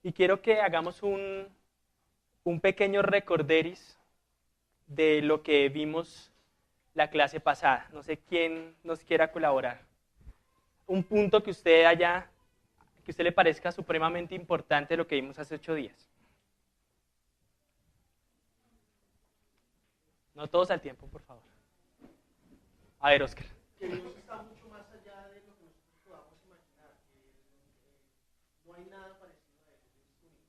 Y quiero que hagamos un pequeño recorderis de lo que vimos la clase pasada. No sé quién nos quiera colaborar. Un punto que que a usted le parezca supremamente importante de lo que vimos hace 8 días. No todos al tiempo, por favor. A ver, Oscar. Que Dios está mucho más allá de lo que nosotros podamos imaginar, que no hay nada parecido a Él, es único.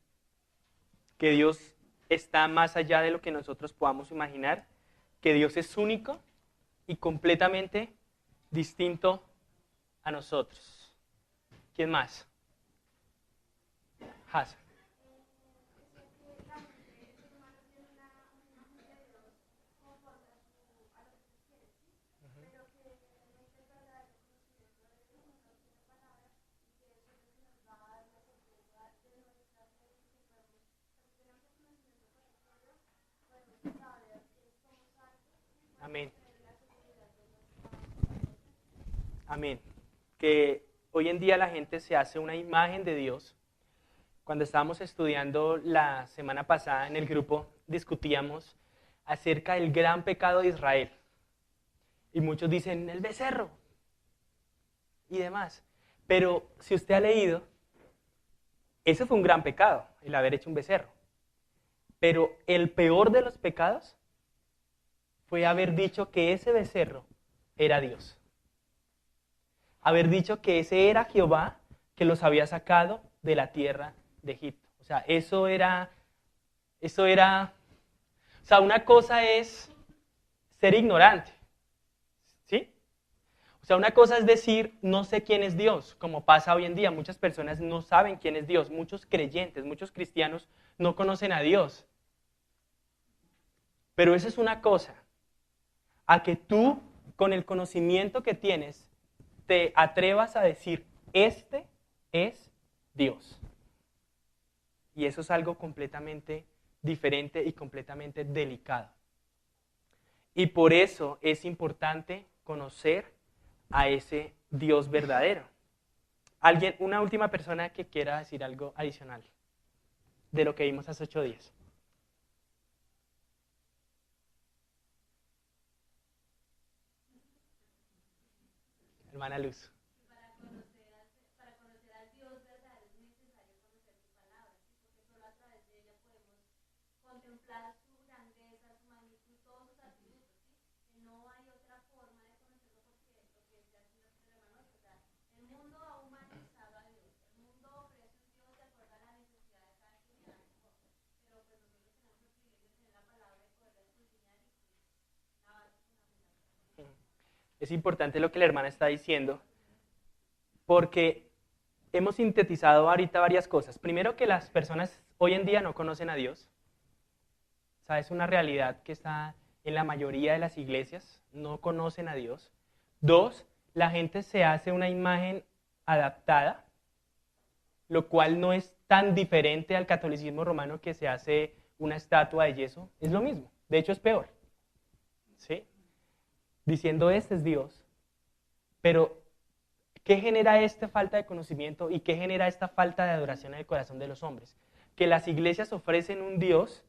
Que Dios está más allá de lo que nosotros podamos imaginar, que Dios es único y completamente distinto a nosotros. ¿Quién más? Haas. Amén. Amén. Que hoy en día la gente se hace una imagen de Dios. Cuando estábamos estudiando la semana pasada en el grupo, discutíamos acerca del gran pecado de Israel. Y muchos dicen, el becerro y demás. Pero si usted ha leído, ese fue un gran pecado, el haber hecho un becerro. Pero el peor de los pecados fue haber dicho que ese becerro era Dios. Haber dicho que ese era Jehová que los había sacado de la tierra de Egipto. O sea, o sea, una cosa es ser ignorante, ¿sí? O sea, una cosa es decir, no sé quién es Dios, como pasa hoy en día. Muchas personas no saben quién es Dios, muchos creyentes, muchos cristianos no conocen a Dios. Pero eso es una cosa, a que tú, con el conocimiento que tienes, te atrevas a decir, este es Dios. Y eso es algo completamente diferente y completamente delicado. Y por eso es importante conocer a ese Dios verdadero. ¿Alguien, una última persona que quiera decir algo adicional de lo que vimos hace 8 días? Hermana Luz. Es importante lo que la hermana está diciendo, porque hemos sintetizado ahorita varias cosas. Primero, que las personas hoy en día no conocen a Dios. O sea, es una realidad que está en la mayoría de las iglesias, no conocen a Dios. Dos, la gente se hace una imagen adaptada, lo cual no es tan diferente al catolicismo romano, que se hace una estatua de yeso. Es lo mismo, de hecho es peor. ¿Sí? Diciendo, este es Dios. Pero, ¿qué genera esta falta de conocimiento y qué genera esta falta de adoración en el corazón de los hombres? Que las iglesias ofrecen un Dios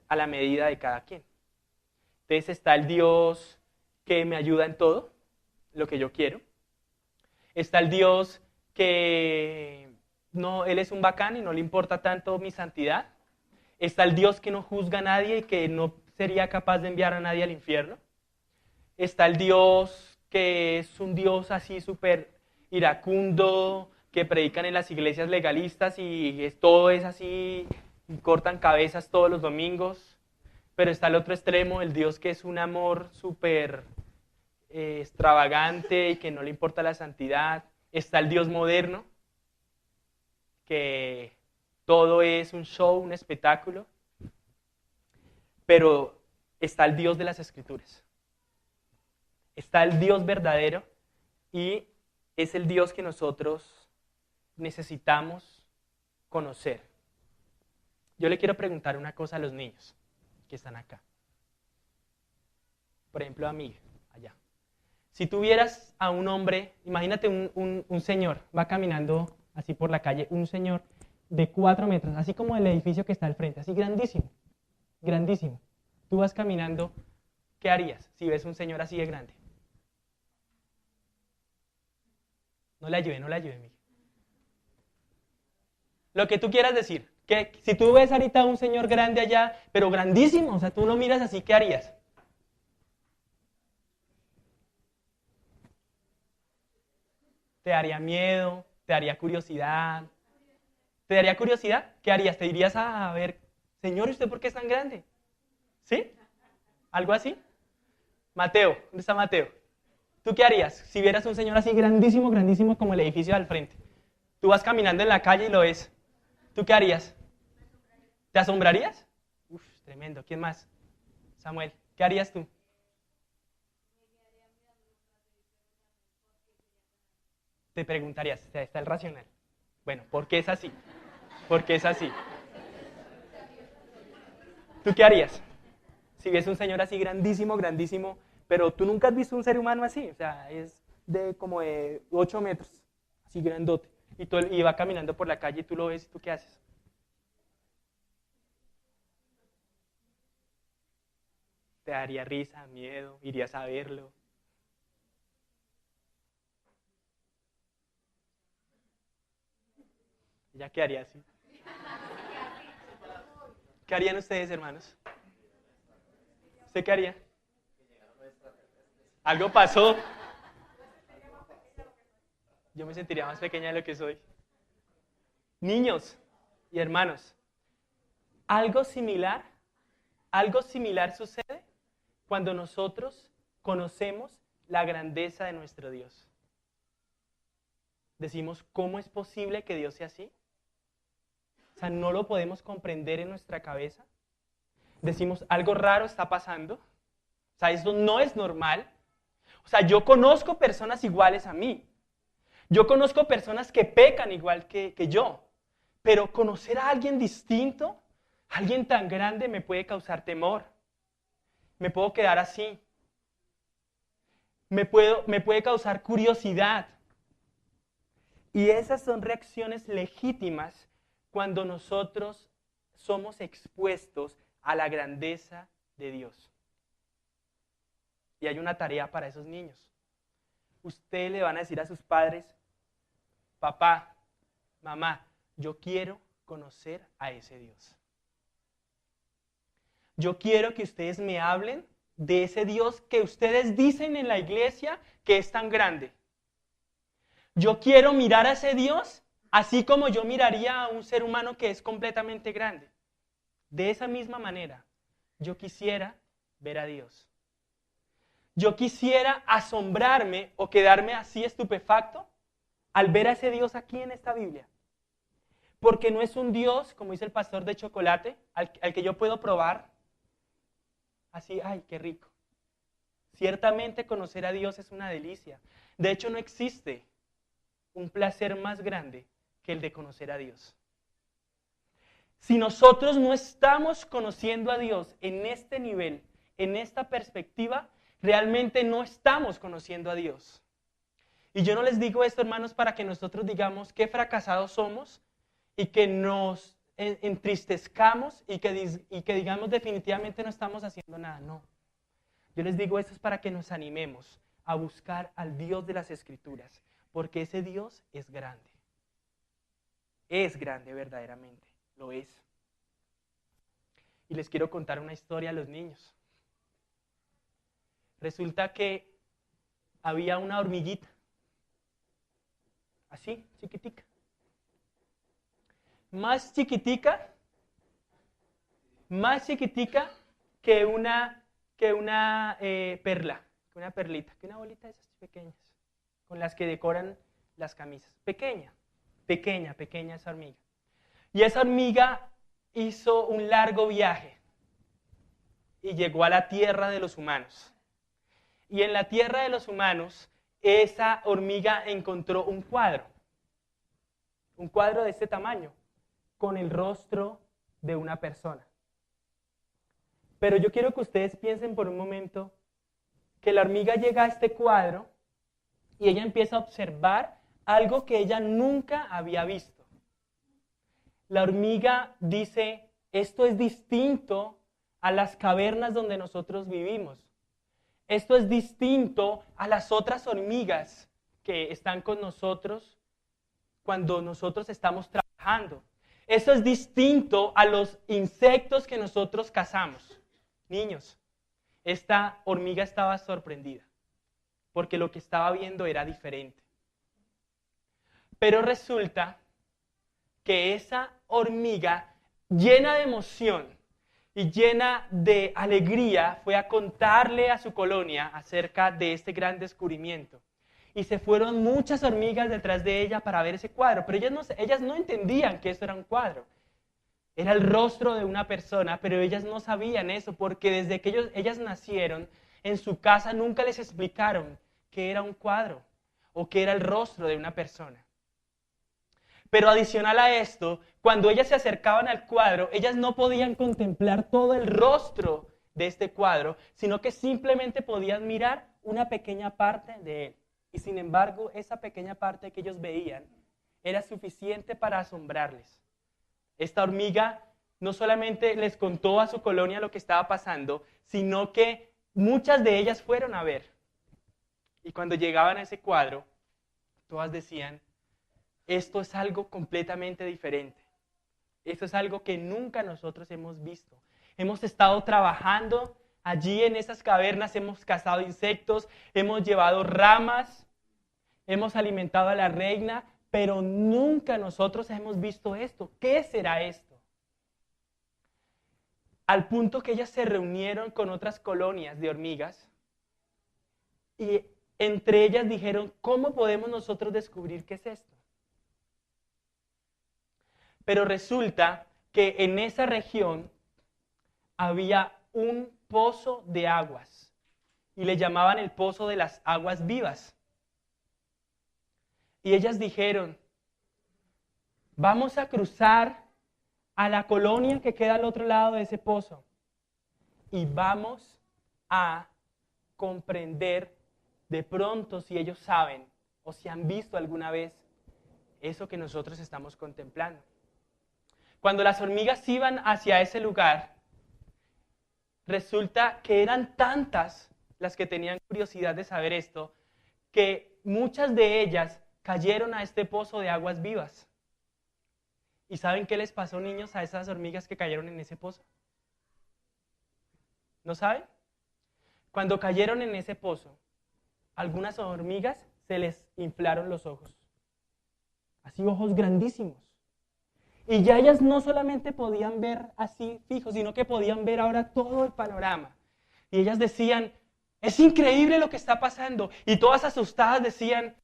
a la medida de cada quien. Entonces está el Dios que me ayuda en todo, lo que yo quiero. Está el Dios que no, Él es un bacán y no le importa tanto mi santidad. Está el Dios que no juzga a nadie y que no sería capaz de enviar a nadie al infierno. Está el Dios que es un Dios así súper iracundo, que predican en las iglesias legalistas y todo es así, y cortan cabezas todos los domingos. Pero está el otro extremo, el Dios que es un amor súper extravagante y que no le importa la santidad. Está el Dios moderno, que todo es un show, un espectáculo. Pero está el Dios de las Escrituras. Está el Dios verdadero y es el Dios que nosotros necesitamos conocer. Yo le quiero preguntar una cosa a los niños que están acá. Por ejemplo, a mí, allá. Si tuvieras a un hombre, imagínate un señor, va caminando así por la calle, un señor de 4 metros, así como el edificio que está al frente, así grandísimo, grandísimo. Tú vas caminando, ¿qué harías si ves un señor así de grande? No la ayude, Miguel. Lo que tú quieras decir, que si tú ves ahorita a un señor grande allá, pero grandísimo, o sea, tú lo miras así, ¿qué harías? ¿Te daría miedo? ¿Te daría curiosidad? ¿Te daría curiosidad? ¿Qué harías? ¿Te dirías a ver, señor, ¿y usted por qué es tan grande? ¿Sí? ¿Algo así? Mateo, ¿dónde está Mateo? ¿Tú qué harías si vieras un señor así grandísimo, grandísimo como el edificio al frente? Tú vas caminando en la calle y lo ves. ¿Tú qué harías? ¿Te asombrarías? Uf, tremendo. ¿Quién más? Samuel, ¿qué harías tú? Te preguntarías, o sea, está el racional. Bueno, ¿por qué es así? ¿Por qué es así? ¿Tú qué harías? Si ves un señor así grandísimo, grandísimo, pero tú nunca has visto un ser humano así, o sea, es de como de 8 metros, así grandote, y va caminando por la calle y tú lo ves y tú qué haces. Te daría risa, miedo, irías a verlo. Ya quedaría así. ¿Qué harían ustedes, hermanos? ¿Usted qué haría? Algo pasó. Yo me sentiría más pequeña de lo que soy. Niños y hermanos, algo similar, algo similar sucede cuando nosotros conocemos la grandeza de nuestro Dios. Decimos, ¿cómo es posible que Dios sea así? O sea, no lo podemos comprender en nuestra cabeza. Decimos, algo raro está pasando. O sea, esto no es normal. O sea, yo conozco personas iguales a mí. Yo conozco personas que pecan igual que yo. Pero conocer a alguien distinto, alguien tan grande, me puede causar temor. Me puedo quedar así. Me puede causar curiosidad. Y esas son reacciones legítimas cuando nosotros somos expuestos a la grandeza de Dios. Y hay una tarea para esos niños. Ustedes le van a decir a sus padres, papá, mamá, yo quiero conocer a ese Dios. Yo quiero que ustedes me hablen de ese Dios que ustedes dicen en la iglesia que es tan grande. Yo quiero mirar a ese Dios así como yo miraría a un ser humano que es completamente grande. De esa misma manera, yo quisiera ver a Dios. Yo quisiera asombrarme o quedarme así estupefacto al ver a ese Dios aquí en esta Biblia. Porque no es un Dios, como dice el pastor, de chocolate, al que yo puedo probar. Así, ay, qué rico. Ciertamente conocer a Dios es una delicia. De hecho, no existe un placer más grande que el de conocer a Dios. Si nosotros no estamos conociendo a Dios en este nivel, en esta perspectiva, realmente no estamos conociendo a Dios. Y yo no les digo esto, hermanos, para que nosotros digamos qué fracasados somos y que nos entristezcamos y que digamos definitivamente no estamos haciendo nada. No. Yo les digo esto es para que nos animemos a buscar al Dios de las Escrituras, porque ese Dios es grande. Es grande verdaderamente, lo es. Y les quiero contar una historia a los niños. Resulta que había una hormiguita, así, chiquitica. Más chiquitica que una perla, que una perlita, que una bolita de esas pequeñas, con las que decoran las camisas. Pequeña esa hormiga. Y esa hormiga hizo un largo viaje y llegó a la tierra de los humanos. Y en la tierra de los humanos, esa hormiga encontró un cuadro de este tamaño, con el rostro de una persona. Pero yo quiero que ustedes piensen por un momento que la hormiga llega a este cuadro y ella empieza a observar algo que ella nunca había visto. la hormiga dice, esto es distinto a las cavernas donde nosotros vivimos. Esto es distinto a las otras hormigas que están con nosotros cuando nosotros estamos trabajando. Eso es distinto a los insectos que nosotros cazamos. Niños, esta hormiga estaba sorprendida porque lo que estaba viendo era diferente. Pero resulta que esa hormiga, llena de emoción y llena de alegría, fue a contarle a su colonia acerca de este gran descubrimiento. Y se fueron muchas hormigas detrás de ella para ver ese cuadro, pero ellas no entendían que eso era un cuadro. Era el rostro de una persona, pero ellas no sabían eso, porque desde que ellas nacieron, en su casa nunca les explicaron qué era un cuadro o qué era el rostro de una persona. Pero adicional a esto, cuando ellas se acercaban al cuadro, ellas no podían contemplar todo el rostro de este cuadro, sino que simplemente podían mirar una pequeña parte de él. Y sin embargo, esa pequeña parte que ellos veían era suficiente para asombrarles. Esta hormiga no solamente les contó a su colonia lo que estaba pasando, sino que muchas de ellas fueron a ver. Y cuando llegaban a ese cuadro, todas decían, esto es algo completamente diferente. Esto es algo que nunca nosotros hemos visto. Hemos estado trabajando allí en esas cavernas, hemos cazado insectos, hemos llevado ramas, hemos alimentado a la reina, pero nunca nosotros hemos visto esto. ¿Qué será esto? Al punto que ellas se reunieron con otras colonias de hormigas y entre ellas dijeron, ¿cómo podemos nosotros descubrir qué es esto? Pero resulta que en esa región había un pozo de aguas y le llamaban el pozo de las aguas vivas. Y ellas dijeron, vamos a cruzar a la colonia que queda al otro lado de ese pozo y vamos a comprender de pronto si ellos saben o si han visto alguna vez eso que nosotros estamos contemplando. Cuando las hormigas iban hacia ese lugar, resulta que eran tantas las que tenían curiosidad de saber esto, que muchas de ellas cayeron a este pozo de aguas vivas. ¿Y saben qué les pasó, niños, a esas hormigas que cayeron en ese pozo? ¿No saben? Cuando cayeron en ese pozo, algunas hormigas se les inflaron los ojos. Así, ojos grandísimos. Y ya ellas no solamente podían ver así fijos, sino que podían ver ahora todo el panorama. Y ellas decían, es increíble lo que está pasando. Y todas asustadas decían,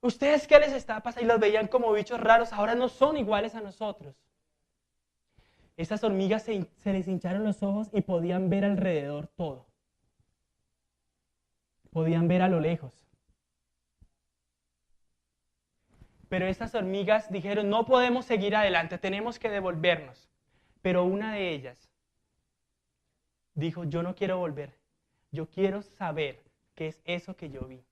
¿ustedes qué les está pasando? Y los veían como bichos raros, ahora no son iguales a nosotros. Esas hormigas se les hincharon los ojos y podían ver alrededor todo. Podían ver a lo lejos. Pero estas hormigas dijeron, no podemos seguir adelante, tenemos que devolvernos. Pero una de ellas dijo, yo no quiero volver, yo quiero saber qué es eso que yo vi.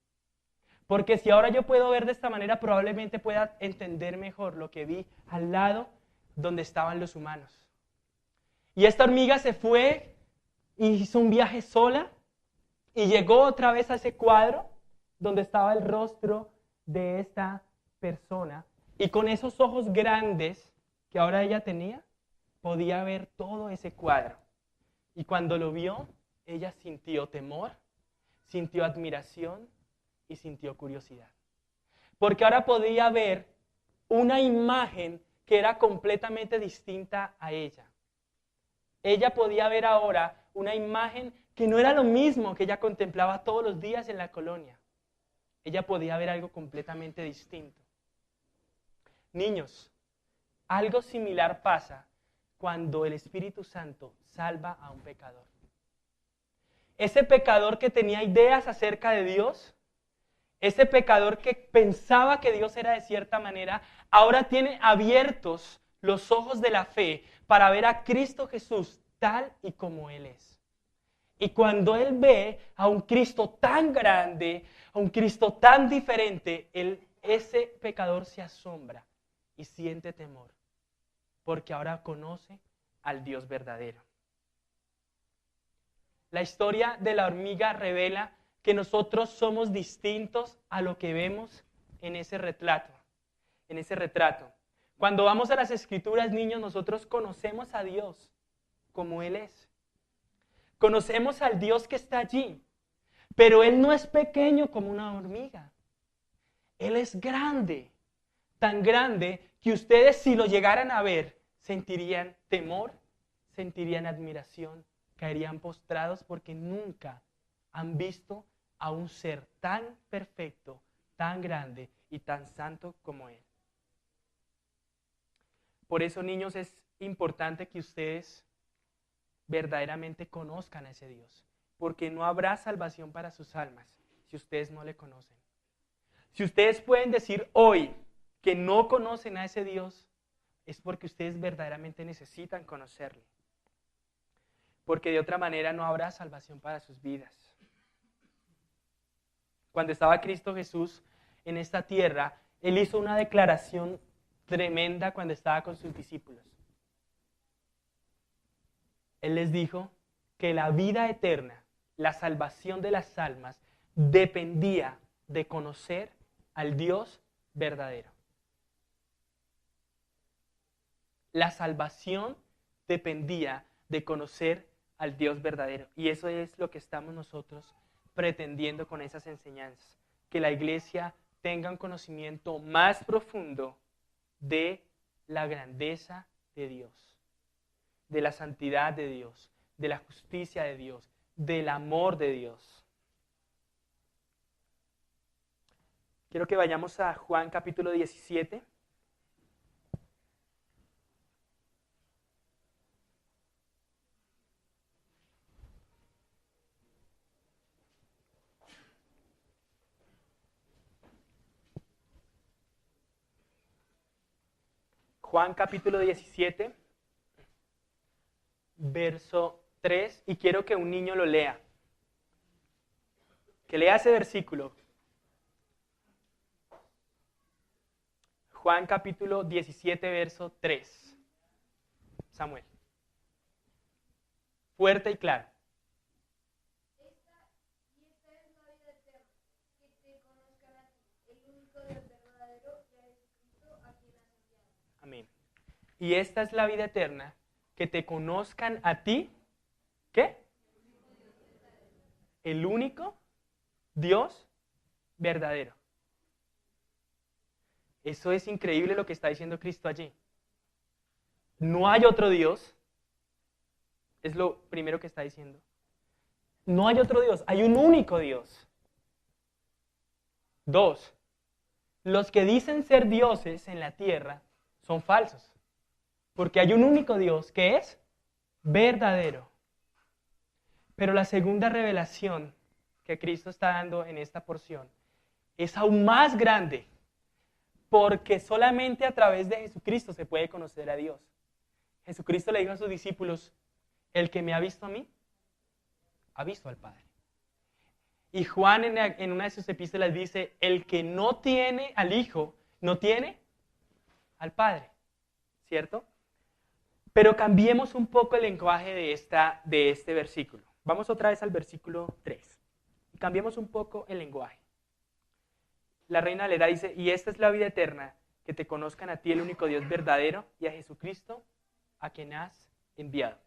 Porque si ahora yo puedo ver de esta manera, probablemente pueda entender mejor lo que vi al lado donde estaban los humanos. Y esta hormiga se fue y hizo un viaje sola y llegó otra vez a ese cuadro donde estaba el rostro de esta persona, y con esos ojos grandes que ahora ella tenía, podía ver todo ese cuadro. Y cuando lo vio, ella sintió temor, sintió admiración y sintió curiosidad. Porque ahora podía ver una imagen que era completamente distinta a ella. Ella podía ver ahora una imagen que no era lo mismo que ella contemplaba todos los días en la colonia. Ella podía ver algo completamente distinto. Niños, algo similar pasa cuando el Espíritu Santo salva a un pecador. Ese pecador que tenía ideas acerca de Dios, ese pecador que pensaba que Dios era de cierta manera, ahora tiene abiertos los ojos de la fe para ver a Cristo Jesús tal y como Él es. Y cuando Él ve a un Cristo tan grande, a un Cristo tan diferente, ese pecador se asombra y siente temor. porque ahora conoce al Dios verdadero. La historia de la hormiga revela que nosotros somos distintos a lo que vemos en ese retrato. Cuando vamos a las Escrituras, niños, nosotros conocemos a Dios como Él es. Conocemos al Dios que está allí, pero Él no es pequeño como una hormiga. Él es grande, tan grande que ustedes, si lo llegaran a ver, sentirían temor, sentirían admiración, caerían postrados porque nunca han visto a un ser tan perfecto, tan grande y tan santo como Él. Por eso, niños, es importante que ustedes verdaderamente conozcan a ese Dios, porque no habrá salvación para sus almas si ustedes no le conocen. Si ustedes pueden decir hoy que no conocen a ese Dios, es porque ustedes verdaderamente necesitan conocerle, porque de otra manera no habrá salvación para sus vidas. Cuando estaba Cristo Jesús en esta tierra, Él hizo una declaración tremenda cuando estaba con sus discípulos. Él les dijo que la vida eterna, la salvación de las almas, dependía de conocer al Dios verdadero. La salvación dependía de conocer al Dios verdadero. Y eso es lo que estamos nosotros pretendiendo con esas enseñanzas. Que la iglesia tenga un conocimiento más profundo de la grandeza de Dios, de la santidad de Dios, de la justicia de Dios, del amor de Dios. Quiero que vayamos a Juan capítulo 17. Juan capítulo 17, verso 3, y quiero que un niño lo lea. Que lea ese versículo. Juan capítulo 17, verso 3. Samuel. Fuerte y claro. Esta es la vida eterna, que te conozcan a ti, el único Dios verdadero, y a Jesucristo a quien has enviado. Amén. Y esta es la vida eterna, que te conozcan a ti, ¿qué? El único Dios verdadero. Eso es increíble lo que está diciendo Cristo allí. No hay otro Dios. Es lo primero que está diciendo. No hay otro Dios, hay un único Dios. 2. Los que dicen ser dioses en la tierra son falsos. Porque hay un único Dios que es verdadero. Pero la segunda revelación que Cristo está dando en esta porción es aún más grande, porque solamente a través de Jesucristo se puede conocer a Dios. Jesucristo le dijo a sus discípulos: el que me ha visto a mí, ha visto al Padre. Y Juan en una de sus epístolas dice: el que no tiene al Hijo, no tiene al Padre. ¿Cierto? Pero cambiemos un poco el lenguaje de este versículo. Vamos otra vez al versículo 3. Cambiemos un poco el lenguaje. La Reina Valera dice: y esta es la vida eterna, que te conozcan a ti, el único Dios verdadero, y a Jesucristo, a quien has enviado.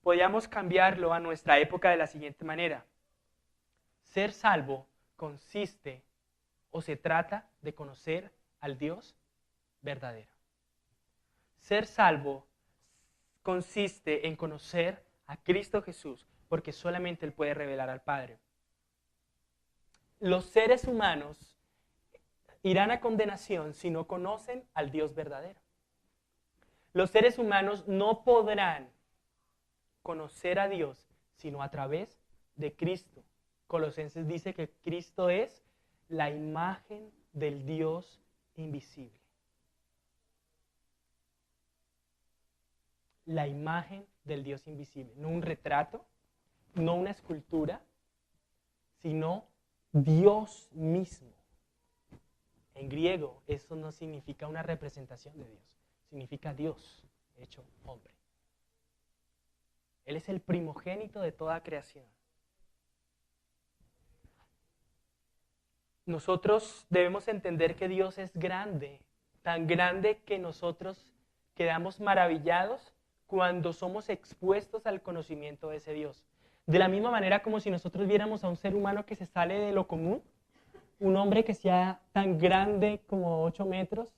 Podríamos cambiarlo a nuestra época de la siguiente manera. Ser salvo consiste o se trata de conocer al Dios verdadero. Ser salvo consiste en conocer a Cristo Jesús, porque solamente Él puede revelar al Padre. Los seres humanos irán a condenación si no conocen al Dios verdadero. Los seres humanos no podrán conocer a Dios sino a través de Cristo. Colosenses dice que Cristo es la imagen del Dios invisible. La imagen del Dios invisible, no un retrato, no una escultura, sino Dios mismo. En griego eso no significa una representación de Dios, significa Dios hecho hombre. Él es el primogénito de toda creación. Nosotros debemos entender que Dios es grande, tan grande que nosotros quedamos maravillados cuando somos expuestos al conocimiento de ese Dios. De la misma manera como si nosotros viéramos a un ser humano que se sale de lo común, un hombre que sea tan grande como 8 metros,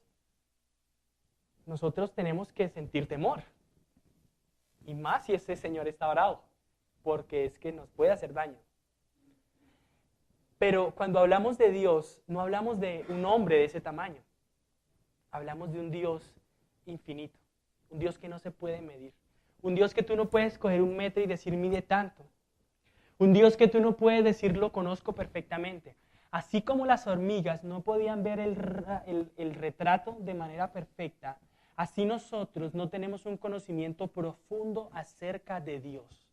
nosotros tenemos que sentir temor. Y más si ese señor está bravo, porque es que nos puede hacer daño. Pero cuando hablamos de Dios, no hablamos de un hombre de ese tamaño. Hablamos de un Dios infinito, un Dios que no se puede medir, un Dios que tú no puedes coger un metro y decir mide tanto, un Dios que tú no puedes decir lo conozco perfectamente. Así como las hormigas no podían ver el retrato de manera perfecta, así nosotros no tenemos un conocimiento profundo acerca de Dios.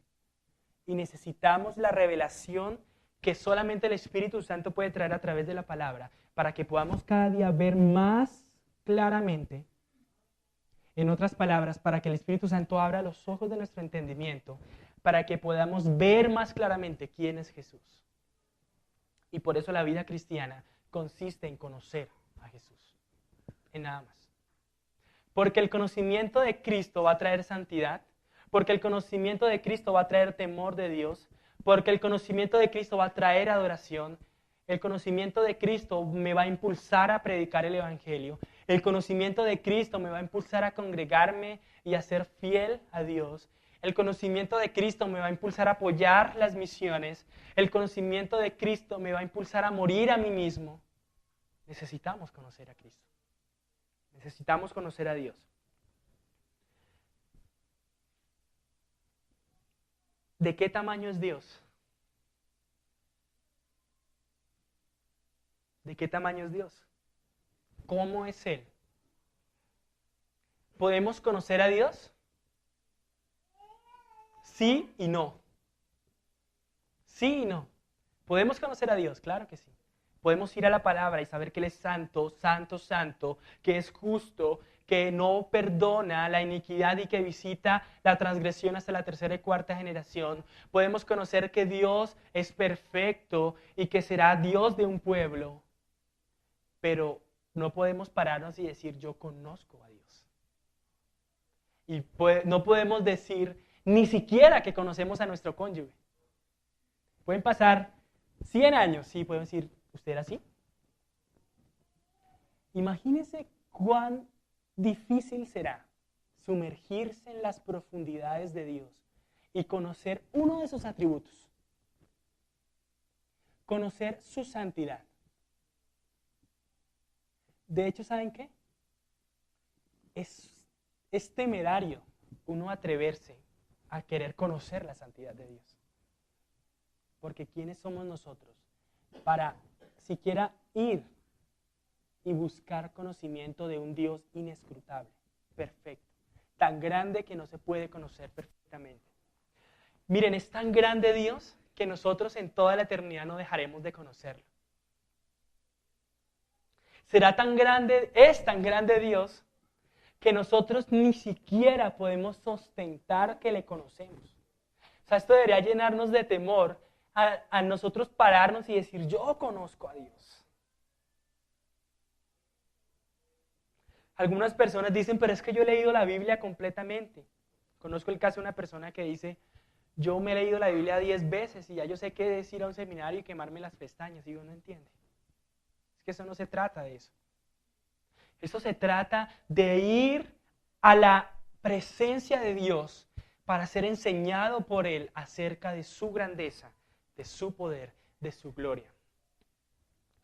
Y necesitamos la revelación que solamente el Espíritu Santo puede traer a través de la palabra, para que podamos cada día ver más claramente. En otras palabras, para que el Espíritu Santo abra los ojos de nuestro entendimiento, para que podamos ver más claramente quién es Jesús. Y por eso la vida cristiana consiste en conocer a Jesús, en nada más. Porque el conocimiento de Cristo va a traer santidad, porque el conocimiento de Cristo va a traer temor de Dios, porque el conocimiento de Cristo va a traer adoración. El conocimiento de Cristo me va a impulsar a predicar el Evangelio. El conocimiento de Cristo me va a impulsar a congregarme y a ser fiel a Dios. El conocimiento de Cristo me va a impulsar a apoyar las misiones. El conocimiento de Cristo me va a impulsar a morir a mí mismo. Necesitamos conocer a Cristo. Necesitamos conocer a Dios. ¿De qué tamaño es Dios? ¿De qué tamaño es Dios? ¿Cómo es Él? ¿Podemos conocer a Dios? Sí y no. Sí y no. ¿Podemos conocer a Dios? Claro que sí. Podemos ir a la palabra y saber que Él es santo, santo, santo, que es justo, que no perdona la iniquidad y que visita la transgresión hasta la 3ª y 4ª generación. Podemos conocer que Dios es perfecto y que será Dios de un pueblo. Pero no podemos pararnos y decir, yo conozco a Dios. Y no podemos decir ni siquiera que conocemos a nuestro cónyuge. Pueden pasar 100 años, sí, podemos decir, ¿usted era así? Imagínense cuán difícil será sumergirse en las profundidades de Dios y conocer uno de sus atributos. Conocer su santidad. De hecho, ¿saben qué? Es temerario uno atreverse a querer conocer la santidad de Dios. Porque ¿quiénes somos nosotros para siquiera ir y buscar conocimiento de un Dios inescrutable, perfecto, tan grande que no se puede conocer perfectamente? Miren, es tan grande Dios que nosotros en toda la eternidad no dejaremos de conocerlo. Será tan grande, es tan grande Dios, que nosotros ni siquiera podemos ostentar que le conocemos. O sea, esto debería llenarnos de temor a nosotros pararnos y decir, yo conozco a Dios. Algunas personas dicen, pero es que yo he leído la Biblia completamente. Conozco el caso de una persona que dice, yo me he leído la Biblia 10 veces y ya yo sé qué es ir a un seminario y quemarme las pestañas. Y uno no entiende. Es que eso no se trata de eso. Eso se trata de ir a la presencia de Dios para ser enseñado por Él acerca de su grandeza, de su poder, de su gloria.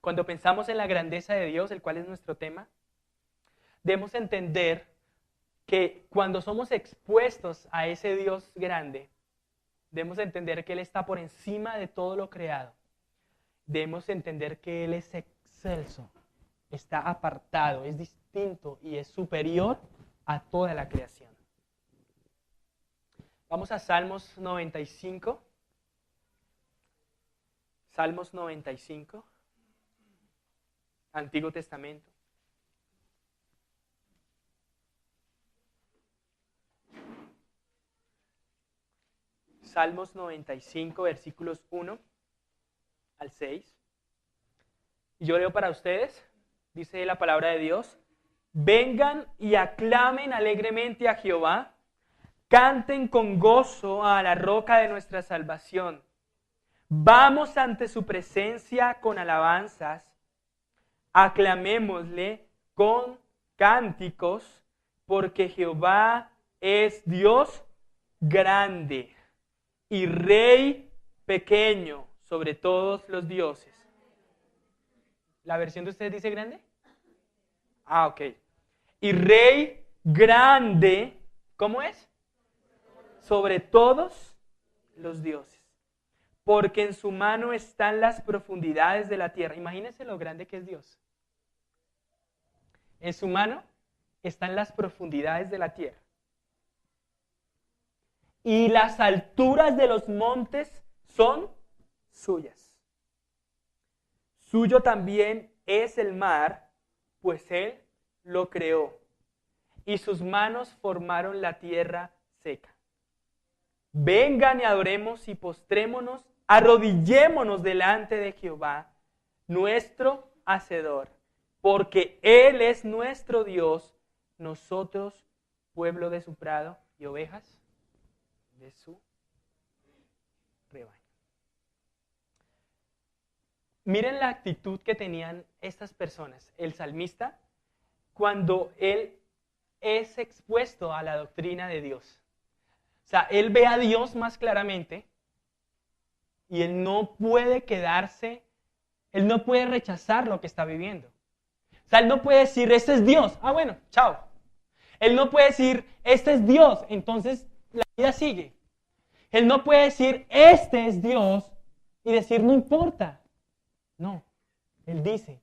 Cuando pensamos en la grandeza de Dios, el cual es nuestro tema, debemos entender que cuando somos expuestos a ese Dios grande, debemos entender que Él está por encima de todo lo creado. Debemos entender que Él es excelso, está apartado, es distinto y es superior a toda la creación. Vamos a Salmos 95. Salmos 95, Antiguo Testamento. Salmos 95, versículos 1 al 6. Y yo leo para ustedes, dice la palabra de Dios: vengan y aclamen alegremente a Jehová, canten con gozo a la roca de nuestra salvación. Vamos ante su presencia con alabanzas, aclamémosle con cánticos, porque Jehová es Dios grande y Rey pequeño sobre todos los dioses. ¿La versión de ustedes dice grande? Ah, ok. Y Rey grande, ¿cómo es? Sobre todos los dioses. Porque en su mano están las profundidades de la tierra. Imagínense lo grande que es Dios. En su mano están las profundidades de la tierra. Y las alturas de los montes son suyas. Suyo también es el mar, pues Él lo creó. Y sus manos formaron la tierra seca. Vengan y adoremos y postrémonos, arrodillémonos delante de Jehová, nuestro Hacedor, porque Él es nuestro Dios, nosotros, pueblo de su prado y ovejas de su rebaño. Miren la actitud que tenían estas personas. El salmista, cuando él es expuesto a la doctrina de Dios. O sea, él ve a Dios más claramente y él no puede quedarse, él no puede rechazar lo que está viviendo. O sea, él no puede decir, este es Dios. Ah, bueno, chao. Él no puede decir, este es Dios, entonces la vida sigue. Él no puede decir, este es Dios y decir, no importa. No, él dice,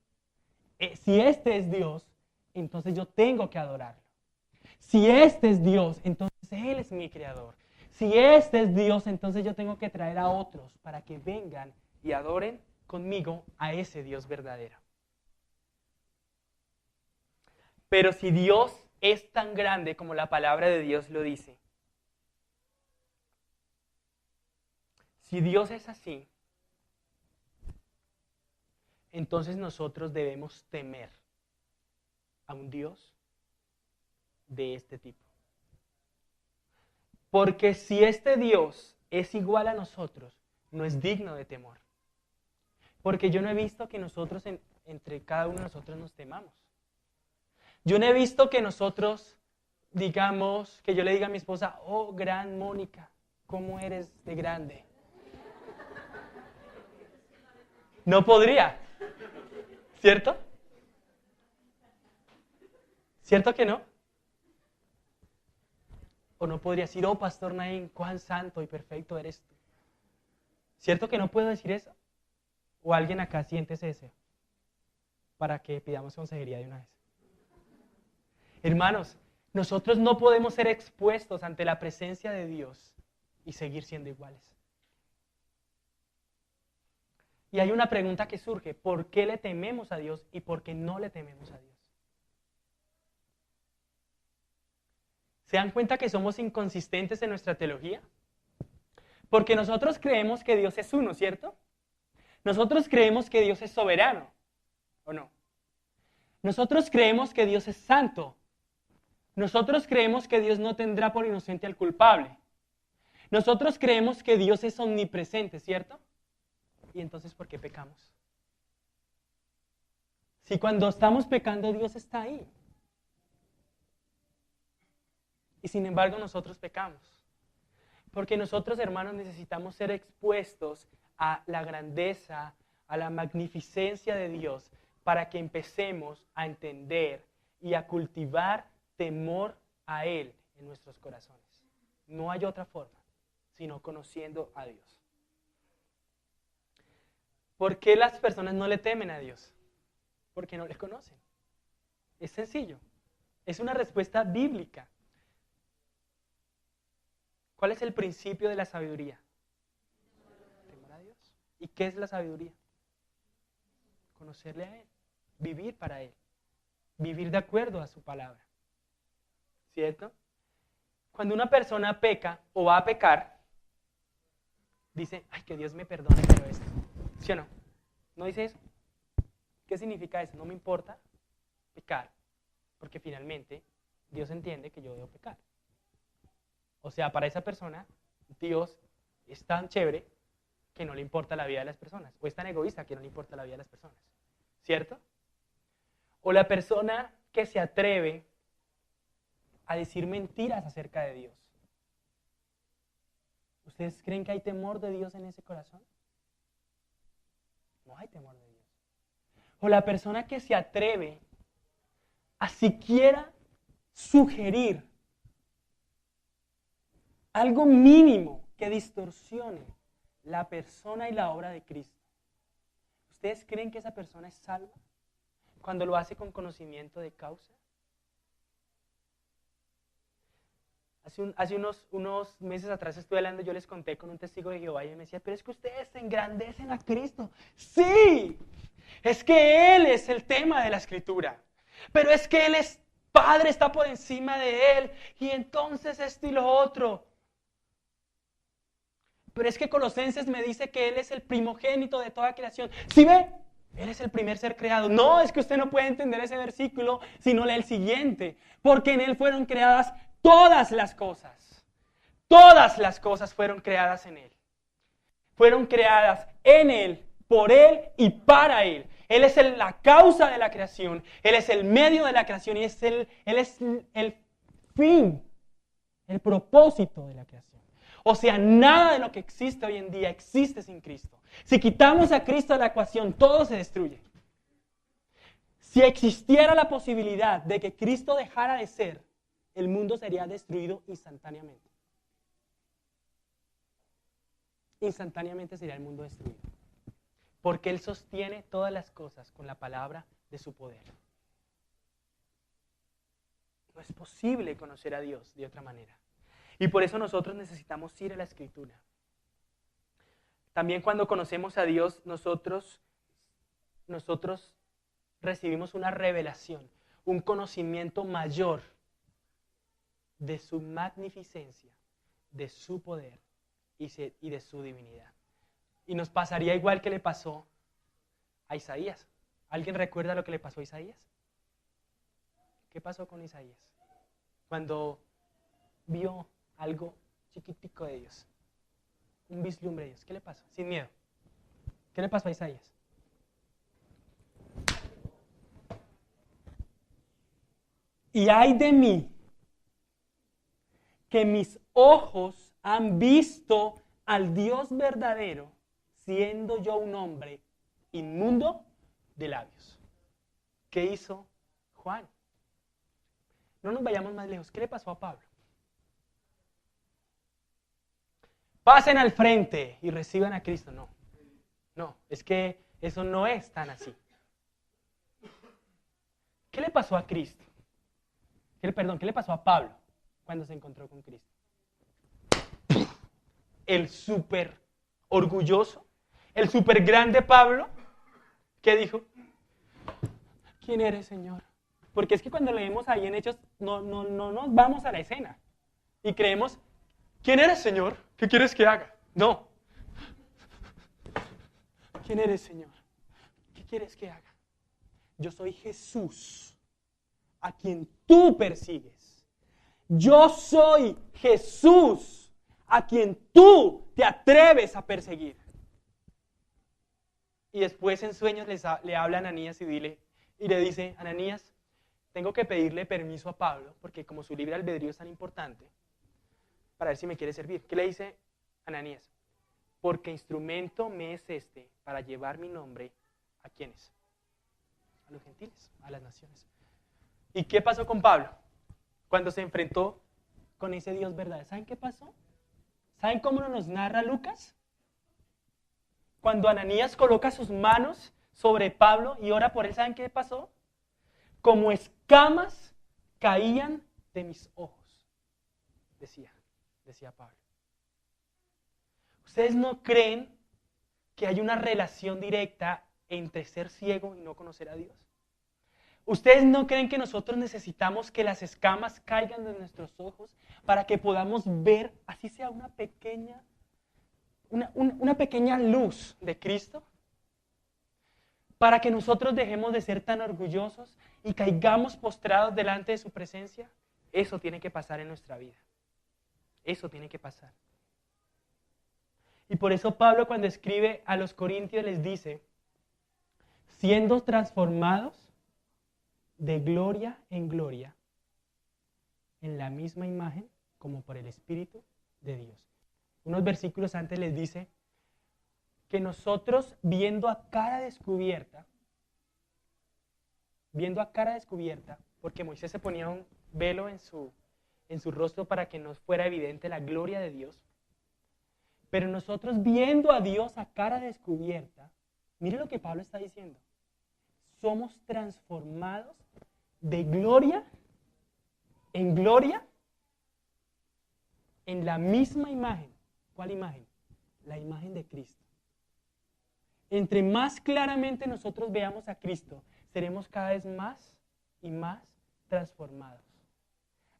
si este es Dios, entonces yo tengo que adorarlo. Si este es Dios, entonces Él es mi creador. Si este es Dios, entonces yo tengo que traer a otros para que vengan y adoren conmigo a ese Dios verdadero. Pero si Dios es tan grande como la palabra de Dios lo dice, si Dios es así, entonces nosotros debemos temer a un Dios de este tipo. Porque si este Dios es igual a nosotros, no es digno de temor. Porque yo no he visto que nosotros, entre cada uno de nosotros nos temamos. Yo no he visto que nosotros digamos, que yo le diga a mi esposa, oh, gran Mónica, ¿cómo eres de grande? No podría, ¿cierto? ¿Cierto que no? O no podría decir, oh, Pastor Naín, cuán santo y perfecto eres tú. ¿Cierto que no puedo decir eso? ¿O alguien acá siente ese deseo? Para que pidamos consejería de una vez. Hermanos, nosotros no podemos ser expuestos ante la presencia de Dios y seguir siendo iguales. Y hay una pregunta que surge, ¿por qué le tememos a Dios y por qué no le tememos a Dios? ¿Se dan cuenta que somos inconsistentes en nuestra teología? Porque nosotros creemos que Dios es uno, ¿cierto? Nosotros creemos que Dios es soberano, ¿o no? Nosotros creemos que Dios es santo. Nosotros creemos que Dios no tendrá por inocente al culpable. Nosotros creemos que Dios es omnipresente, ¿cierto? ¿Y entonces por qué pecamos? Si cuando estamos pecando Dios está ahí. Y sin embargo nosotros pecamos. Porque nosotros, hermanos, necesitamos ser expuestos a la grandeza, a la magnificencia de Dios, para que empecemos a entender y a cultivar temor a Él en nuestros corazones. No hay otra forma, sino conociendo a Dios. ¿Por qué las personas no le temen a Dios? Porque no le conocen. Es sencillo. Es una respuesta bíblica. ¿Cuál es el principio de la sabiduría? Temor a Dios. ¿Y qué es la sabiduría? Conocerle a Él, vivir para Él, vivir de acuerdo a su palabra. ¿Cierto? Cuando una persona peca o va a pecar, dice, ay, que Dios me perdone, pero esto. ¿Sí o no? ¿No dice eso? ¿Qué significa eso? No me importa pecar, porque finalmente Dios entiende que yo debo pecar. O sea, para esa persona, Dios es tan chévere que no le importa la vida de las personas, o es tan egoísta que no le importa la vida de las personas. ¿Cierto? O la persona que se atreve a decir mentiras acerca de Dios. ¿Ustedes creen que hay temor de Dios en ese corazón? No hay temor de Dios. O la persona que se atreve a siquiera sugerir algo mínimo que distorsione la persona y la obra de Cristo. ¿Ustedes creen que esa persona es salva cuando lo hace con conocimiento de causa? Hace unos meses atrás estuve hablando, yo les conté con un testigo de Jehová y él me decía, pero es que ustedes se engrandecen a Cristo. ¡Sí! Es que Él es el tema de la Escritura. Pero es que Él es Padre, está por encima de Él. Y entonces esto y lo otro. Pero es que Colosenses me dice que Él es el primogénito de toda creación. ¿Sí ve? Él es el primer ser creado. No, es que usted no puede entender ese versículo si no lee el siguiente. Porque en Él fueron creadas todas las cosas. Todas las cosas fueron creadas en Él. Fueron creadas en Él, por Él y para Él. Él es la causa de la creación. Él es el medio de la creación y Él es el fin, el propósito de la creación. O sea, nada de lo que existe hoy en día existe sin Cristo. Si quitamos a Cristo de la ecuación, todo se destruye. Si existiera la posibilidad de que Cristo dejara de ser, el mundo sería destruido instantáneamente. Instantáneamente sería el mundo destruido. Porque Él sostiene todas las cosas con la palabra de su poder. No es posible conocer a Dios de otra manera. Y por eso nosotros necesitamos ir a la Escritura. También cuando conocemos a Dios, nosotros recibimos una revelación, un conocimiento mayor de su magnificencia, de su poder y de su divinidad. Y nos pasaría igual que le pasó a Isaías. ¿Alguien recuerda lo que le pasó a Isaías? ¿Qué pasó con Isaías? Cuando vio algo chiquitico de Dios, un vislumbre de Dios. ¿Qué le pasó? Sin miedo. ¿Qué le pasó a Isaías? Y ay de mí, que mis ojos han visto al Dios verdadero, siendo yo un hombre inmundo de labios. ¿Qué hizo Juan? No nos vayamos más lejos. ¿Qué le pasó a Pablo? Pasen al frente y reciban a Cristo. No, es que eso no es tan así. ¿Qué le pasó a Cristo? ¿Qué le pasó a Pablo cuando se encontró con Cristo? El súper orgulloso, el súper grande Pablo, ¿qué dijo? ¿Quién eres, Señor? Porque es que cuando leemos ahí en Hechos, no nos vamos a la escena y creemos, ¿quién eres, Señor? ¿Qué quieres que haga? No. ¿Quién eres, Señor? ¿Qué quieres que haga? Yo soy Jesús, a quien tú persigues. Yo soy Jesús, a quien tú te atreves a perseguir. Y después en sueños le habla a Ananías y le dice, Ananías, tengo que pedirle permiso a Pablo, porque como su libre albedrío es tan importante, para ver si me quiere servir. ¿Qué le dice Ananías? Porque instrumento me es este para llevar mi nombre ¿a quiénes? A los gentiles, a las naciones. ¿Y qué pasó con Pablo? Cuando se enfrentó con ese Dios verdadero. ¿Saben qué pasó? ¿Saben cómo nos narra Lucas? Cuando Ananías coloca sus manos sobre Pablo y ora por él, ¿saben qué pasó? Como escamas caían de mis ojos, decía Pablo. ¿Ustedes no creen que hay una relación directa entre ser ciego y no conocer a Dios? ¿Ustedes no creen que nosotros necesitamos que las escamas caigan de nuestros ojos para que podamos ver, así sea una pequeña una pequeña luz de Cristo para que nosotros dejemos de ser tan orgullosos y caigamos postrados delante de su presencia? Eso tiene que pasar en nuestra vida. Eso tiene que pasar. Y por eso Pablo, cuando escribe a los Corintios, les dice, siendo transformados de gloria en gloria, en la misma imagen como por el Espíritu de Dios. Unos versículos antes les dice que nosotros viendo a cara descubierta, porque Moisés se ponía un velo en su rostro para que no fuera evidente la gloria de Dios, pero nosotros viendo a Dios a cara descubierta, mire lo que Pablo está diciendo, somos transformados de gloria en gloria en la misma imagen. ¿Cuál imagen? La imagen de Cristo. Entre más claramente nosotros veamos a Cristo, seremos cada vez más y más transformados.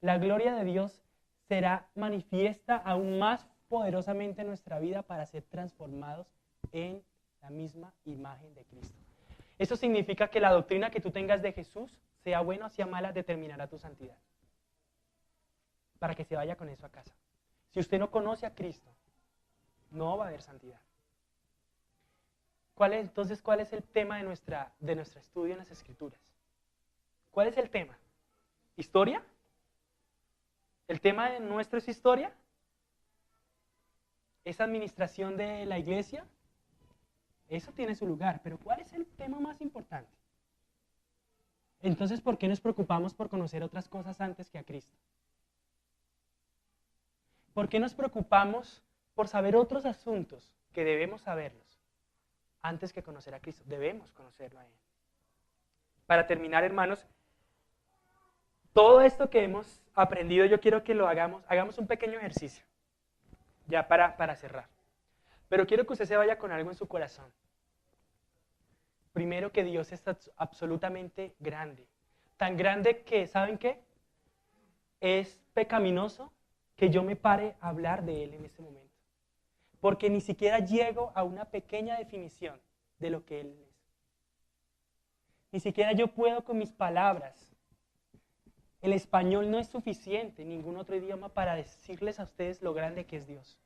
La gloria de Dios será manifiesta aún más poderosamente en nuestra vida para ser transformados en la misma imagen de Cristo. Eso significa que la doctrina que tú tengas de Jesús, sea buena o sea mala, determinará tu santidad. Para que se vaya con eso a casa. Si usted no conoce a Cristo, no va a haber santidad. Entonces, ¿cuál es el tema de nuestro estudio en las Escrituras? ¿Cuál es el tema? ¿Historia? ¿El tema de nuestro es historia? ¿Es administración de la iglesia? Eso tiene su lugar, pero ¿cuál es el tema más importante? Entonces, ¿por qué nos preocupamos por conocer otras cosas antes que a Cristo? ¿Por qué nos preocupamos por saber otros asuntos que debemos saberlos antes que conocer a Cristo? Debemos conocerlo a Él. Para terminar, hermanos, todo esto que hemos aprendido, yo quiero que lo hagamos un pequeño ejercicio, ya para cerrar. Pero quiero que usted se vaya con algo en su corazón. Primero, que Dios es absolutamente grande. Tan grande que, ¿saben qué? Es pecaminoso que yo me pare a hablar de Él en este momento. Porque ni siquiera llego a una pequeña definición de lo que Él es. Ni siquiera yo puedo con mis palabras. El español no es suficiente, ningún otro idioma, para decirles a ustedes lo grande que es Dios.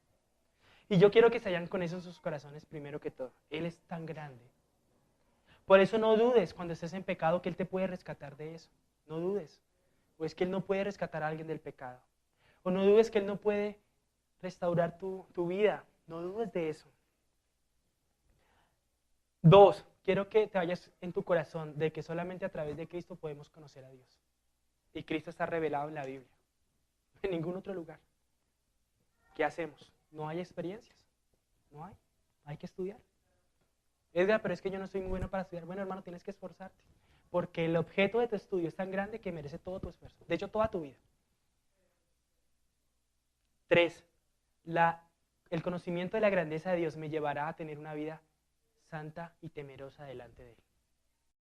Y yo quiero que se hayan con eso en sus corazones primero que todo. Él es tan grande. Por eso no dudes cuando estés en pecado que Él te puede rescatar de eso. No dudes. O es que Él no puede rescatar a alguien del pecado. O no dudes que Él no puede restaurar tu vida. No dudes de eso. 2, quiero que te vayas en tu corazón de que solamente a través de Cristo podemos conocer a Dios. Y Cristo está revelado en la Biblia. En ningún otro lugar. ¿Qué hacemos? ¿No hay experiencias? No hay. Hay que estudiar. Edgar, pero es que yo no soy muy bueno para estudiar. Bueno, hermano, tienes que esforzarte. Porque el objeto de tu estudio es tan grande que merece todo tu esfuerzo. De hecho, toda tu vida. 3, el conocimiento de la grandeza de Dios me llevará a tener una vida santa y temerosa delante de Él.